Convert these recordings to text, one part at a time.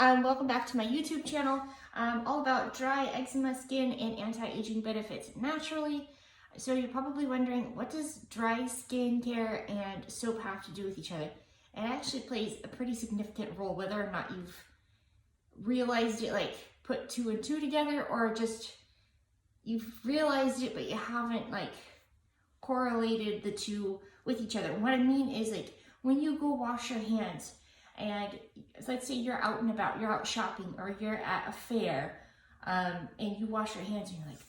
Welcome back to my YouTube channel. All about dry eczema skin and anti-aging benefits naturally. So you're probably wondering, what does dry skin care and soap have to do with each other? It actually plays a pretty significant role, whether or not you've realized it, like put two and two together, or just you've realized it but you haven't like correlated the two with each other. What I mean is, like, when you go wash your hands, and let's say you're out and about, you're out shopping, or you're at a fair, and you wash your hands and you're like,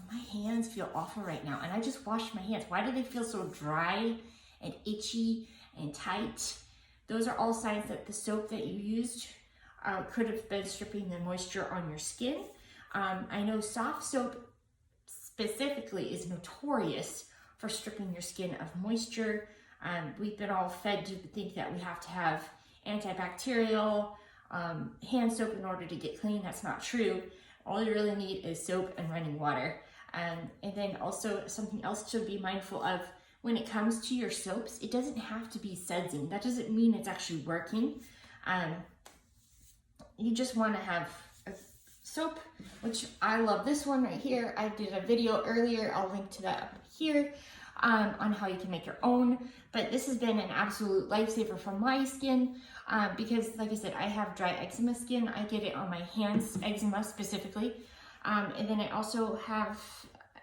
oh, my hands feel awful right now, and I just washed my hands. Why do they feel so dry and itchy and tight? Those are all signs that the soap that you used could have been stripping the moisture on your skin. I know soft soap specifically is notorious for stripping your skin of moisture. We've been all fed to think that we have to have antibacterial hand soap in order to get clean. That's not true. All you really need is soap and running water. And then also something else to be mindful of when it comes to your soaps, it doesn't have to be sudsing. That doesn't mean it's actually working. You just want to have a soap, which I love this one right here. I did a video earlier, I'll link to that up here, on how you can make your own. But this has been an absolute lifesaver for my skin because, like I said, I have dry eczema skin. I get it on my hands, eczema specifically. And then I also have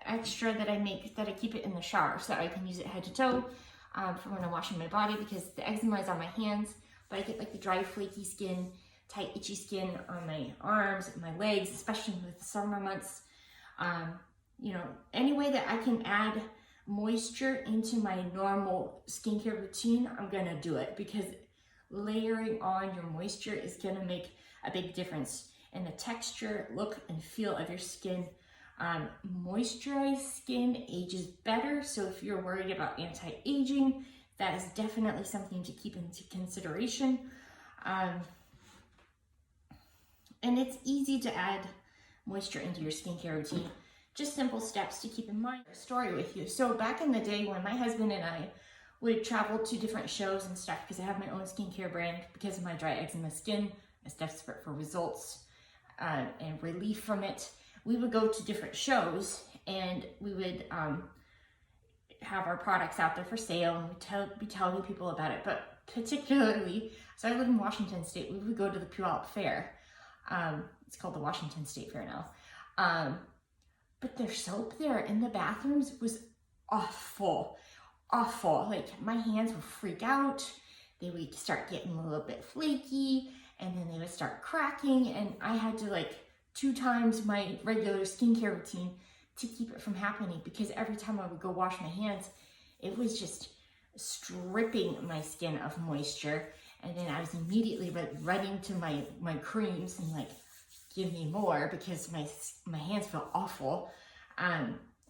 extra that I make, that I keep it in the shower so that I can use it head to toe for when I'm washing my body, because the eczema is on my hands, but I get like the dry, flaky skin, tight, itchy skin on my arms, my legs, especially with the summer months. You know, any way that I can add moisture into my normal skincare routine, I'm gonna do it, because layering on your moisture is gonna make a big difference in the texture, look, and feel of your skin. Moisturized skin ages better, so if you're worried about anti-aging, that is definitely something to keep into consideration. And it's easy to add moisture into your skincare routine. Just simple steps to keep in mind. A story with you. So back in the day when my husband and I would travel to different shows and stuff, because I have my own skincare brand, because of my dry eczema skin, I was desperate for results and relief from it. We would go to different shows and we would have our products out there for sale, and we'd be telling people about it. But particularly, so I live in Washington State, we would go to the Puyallup Fair. It's called the Washington State Fair now. But their soap there in the bathrooms was awful. Like, my hands would freak out. They would start getting a little bit flaky, and then they would start cracking, and I had to, like, 2 times my regular skincare routine to keep it from happening, because every time I would go wash my hands, it was just stripping my skin of moisture. And then I was immediately running to my creams and like, give me more, because my hands felt awful.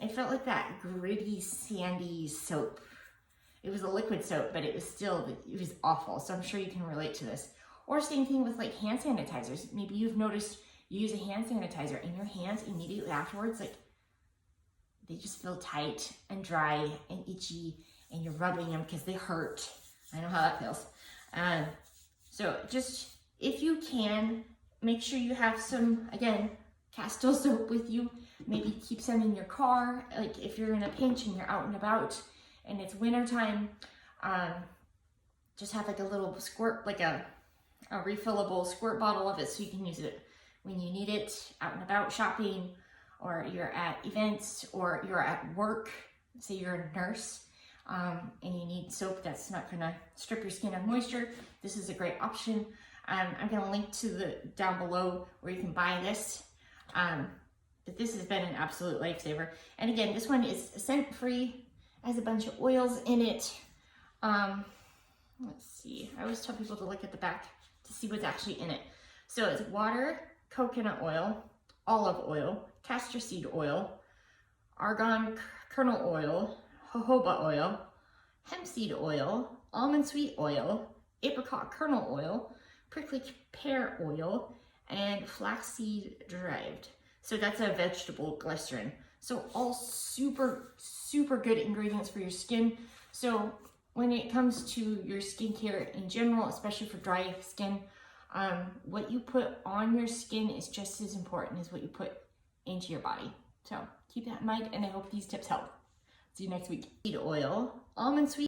It felt like that gritty, sandy soap. It was a liquid soap, but it was awful. So I'm sure you can relate to this. Or same thing with like hand sanitizers. Maybe you've noticed you use a hand sanitizer and your hands immediately afterwards, like, they just feel tight and dry and itchy, and you're rubbing them because they hurt. I know how that feels. So just, if you can, make sure you have some, again, castile soap with you. Maybe keep some in your car. Like, if you're in a pinch and you're out and about and it's wintertime, just have like a little squirt, like a refillable squirt bottle of it, so you can use it when you need it, out and about shopping, or you're at events, or you're at work. Say you're a nurse, and you need soap that's not gonna strip your skin of moisture. This is a great option. I'm gonna link to down below where you can buy this. But this has been an absolute lifesaver. And again, this one is scent-free, has a bunch of oils in it. Let's see, I always tell people to look at the back to see what's actually in it. So it's water, coconut oil, olive oil, castor seed oil, argan kernel oil, jojoba oil, hemp seed oil, almond sweet oil, apricot kernel oil, prickly pear oil, and flaxseed derived. So that's a vegetable glycerin. So all super, super good ingredients for your skin. So when it comes to your skincare in general, especially for dry skin, What you put on your skin is just as important as what you put into your body. So keep that in mind, and I hope these tips help. See you next week. Seed oil, almond sweet